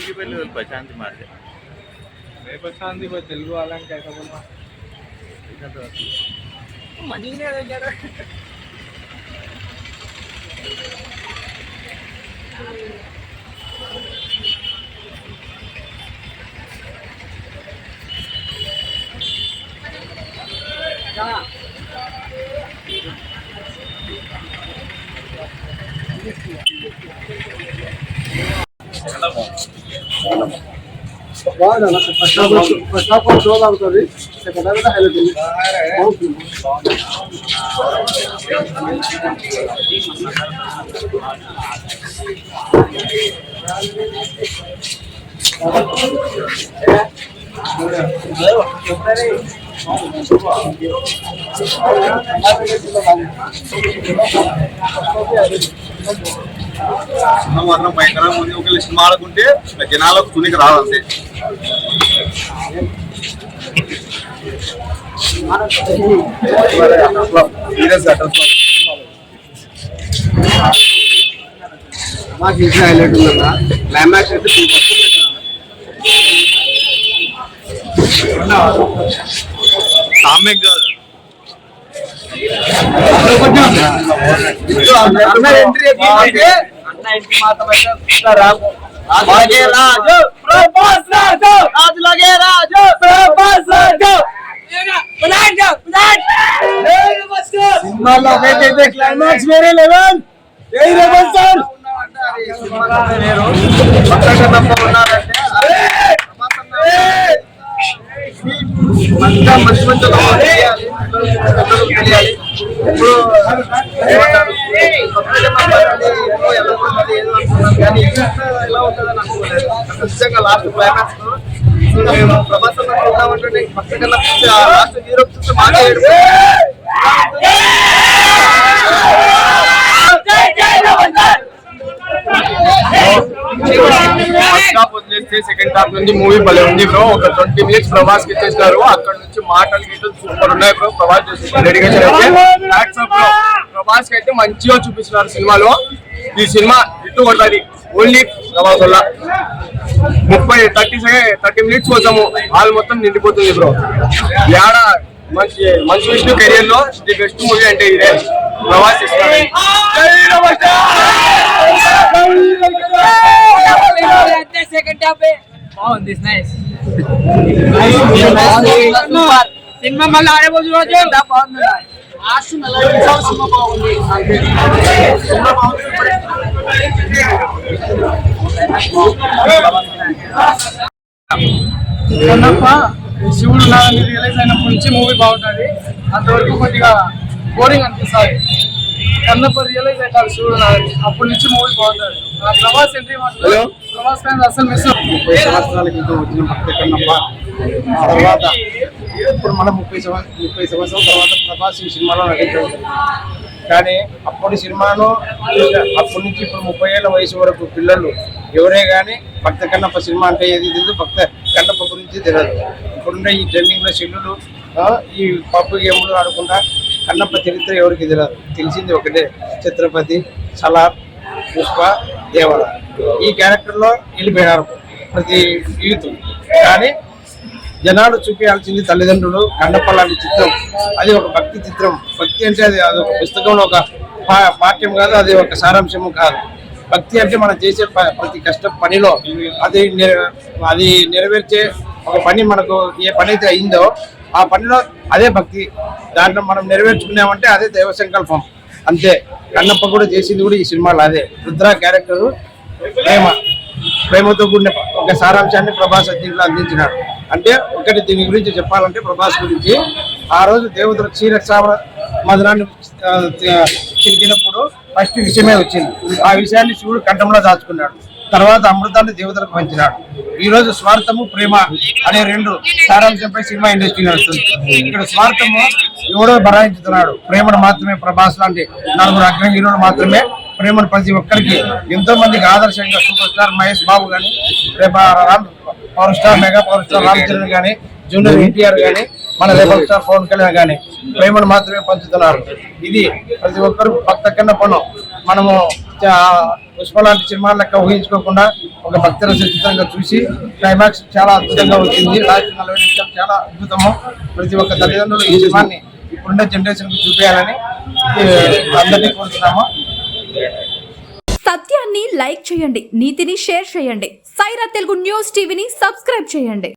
प्रशांति मारते प्रशांति को तेलुगु वाला कैसा बोलना मनी नहीं देगा फर्स्ट शो आगुతుంది సెకండ్ హాఫ్ హైలైట్ మాత్రం భయంకరంగా ఉంది. ఒక సినిమా ఆడుకుంటే జనాలకు తునికి రాదంతే. మాకు ఇంకా హైలైట్ ఉందన్నా క్లైమాక్స్ అయితే కామిక్ కాదు సినిమాలో క్లైమాక్స్ వేరే లెవెల్ మంచిగా మంచి మంచి తెలియాలి. ఇప్పుడు కానీ ఎలా ఉంటుందని అనుకోలేదు. ఖచ్చితంగా లాస్ట్ క్లైమాక్స్ ప్రభాస్ ఉన్నామంటే పక్కన లాస్ట్ హీరో చూస్తే మాకే వదిలేస్తే సెకండ్ హాఫ్ నుంచి మూవీ భలే ఉంది బ్రో. ఒక 20 minutes ప్రభాస్ కి ఇచ్చేసినారు. అక్కడ నుంచి మాటలు గీటలు సూపర్ ఉన్నాయి బ్రో. ప్రభాస్ డెడికేషన్ అయితే ప్రభాస్ కి అయితే మంచిగా చూపిస్తున్నారు సినిమాలో. ఈ సినిమా ఇటు కొడుతుంది ఓన్లీ ప్రభాస్ వల్ల. 30 minutes కోసము హాల్ మొత్తం నిండిపోతుంది బ్రో. ఏడా మంచి విష్ణు కెరియర్ లో ది బెస్ట్ మూవీ అంటే ఇదే ప్రభాస్ ఇస్తున్నారు. సినిమా మళ్ళీ ఆడబోదు రోజు బాగుంది. శివుడు నాని రియలైజ్ అయినప్పటి నుంచి మూవీ బాగుంటుంది. అంతవరకు కొద్దిగా బోరింగ్ అనిపిస్తుంది. కన్నప్ప రియలైజ్ అవుతారు శివుడు నాని, అప్పటి నుంచి మూవీ బాగుంటుంది. ప్రభాస్ ఎంట్రీ మాత్రం ప్రభాస్ ఫ్యాన్స్ అసలు మిస్. 30 సంవత్సరాల క్రితం వచ్చిన భక్త కన్నప్ప తర్వాత ఇప్పుడు మనం 30 సంవత్సరాల తర్వాత ప్రభాస్ ఈ సినిమాలో నటించారు. కానీ అప్పటి సినిమాను అప్పటి నుంచి ఇప్పుడు 30 ఏళ్ల వయసు వరకు పిల్లలు ఎవరే కానీ భక్త కన్నప్ప సినిమా అంటే ఏది తెలియదు, భక్త కన్నప్ప గురించి తెలియదు. ఇప్పుడున్న ఈ ట్రెండింగ్లో సెల్లులు ఈ పప్పు గేములు ఆడకుండా కన్నప్ప చరిత్ర ఎవరికి తెలియదు. తెలిసింది ఒకటే, ఛత్రపతి, సలార్, పుష్ప, దేవర. ఈ క్యారెక్టర్లో వెళ్ళిపోయినారు ప్రతి యూత్. కానీ జనాలు చూపించాల్సింది తల్లిదండ్రులు. కన్నప్ప లాంటి చిత్రం అది ఒక భక్తి చిత్రం. భక్తి అంటే అది ఒక పుస్తకంలో ఒక పాఠ్యం కాదు, అది ఒక సారాంశము కాదు. భక్తి అంటే మనం చేసే ప్రతి కష్ట పనిలో అది నెరవేర్చే ఒక పని. మనకు ఏ పని అయితే అయిందో ఆ పనిలో అదే భక్తి. దాంట్లో మనం నెరవేర్చుకున్నామంటే అదే దైవ సంకల్పం అంతే. కన్నప్ప కూడా చేసింది కూడా ఈ సినిమాలో అదే. రుద్ర క్యారెక్టరు ప్రేమతో కూడిన ఒక సారాంశాన్ని ప్రభాస్ దీంట్లో అందించినాడు. అంటే ఒకటి దీని గురించి చెప్పాలంటే ప్రభాస్ గురించి, ఆ రోజు దేవతలు క్షీరసామ మధురాన్ని చిలికినప్పుడు ఫస్ట్ విషయమే వచ్చింది. ఆ విషయాన్ని శివుడు కంఠంలో దాచుకున్నాడు. తర్వాత అమృతాన్ని దేవతలకు పంచినాడు. ఈ రోజు స్వార్థము ప్రేమ అనే రెండు సారాంశంపై సినిమా ఇండస్ట్రీ నడుస్తుంది. ఇక్కడ స్వార్థము ఎవడో బరాయించుతున్నాడు, ప్రేమను మాత్రమే ప్రభాస్ లాంటి 4 అగ్ర హీరోలు మాత్రమే ప్రేమను ప్రతి ఒక్కరికి ఎంతో మందికి ఆదర్శంగా సూపర్ స్టార్ మహేష్ బాబు కానీ, power star mega power star Ram Charan కానీ, జూనియర్ ఎన్టీఆర్ కానీ, మన రెబల్ స్టార్ పవన్ కళ్యాణ్ కానీ ప్రేమను మాత్రమే పంచుతున్నారు. ఇది ప్రతి ఒక్కరు భక్త కన్నప్పను మనము పుష్ప లాంటి సినిమాల లెక్క ఊహించుకోకుండా ఒక భక్తరచితంగా చూసి క్లైమాక్స్ చాలా అద్భుతంగా వచ్చింది. లాస్ట్ 40 నిమిషాలు చాలా అద్భుతము. ప్రతి ఒక్క తల్లిదండ్రులు ఈ సినిమాని ఇప్పుడున్న జనరేషన్ కి చూపించాలని అందరినీ కోరుతున్నాము. సత్యాన్ని లైక్ చేయండి, నీతిని షేర్ చేయండి. సైరా తెలుగు న్యూస్ టీవీని సబ్స్క్రైబ్ చేయండి.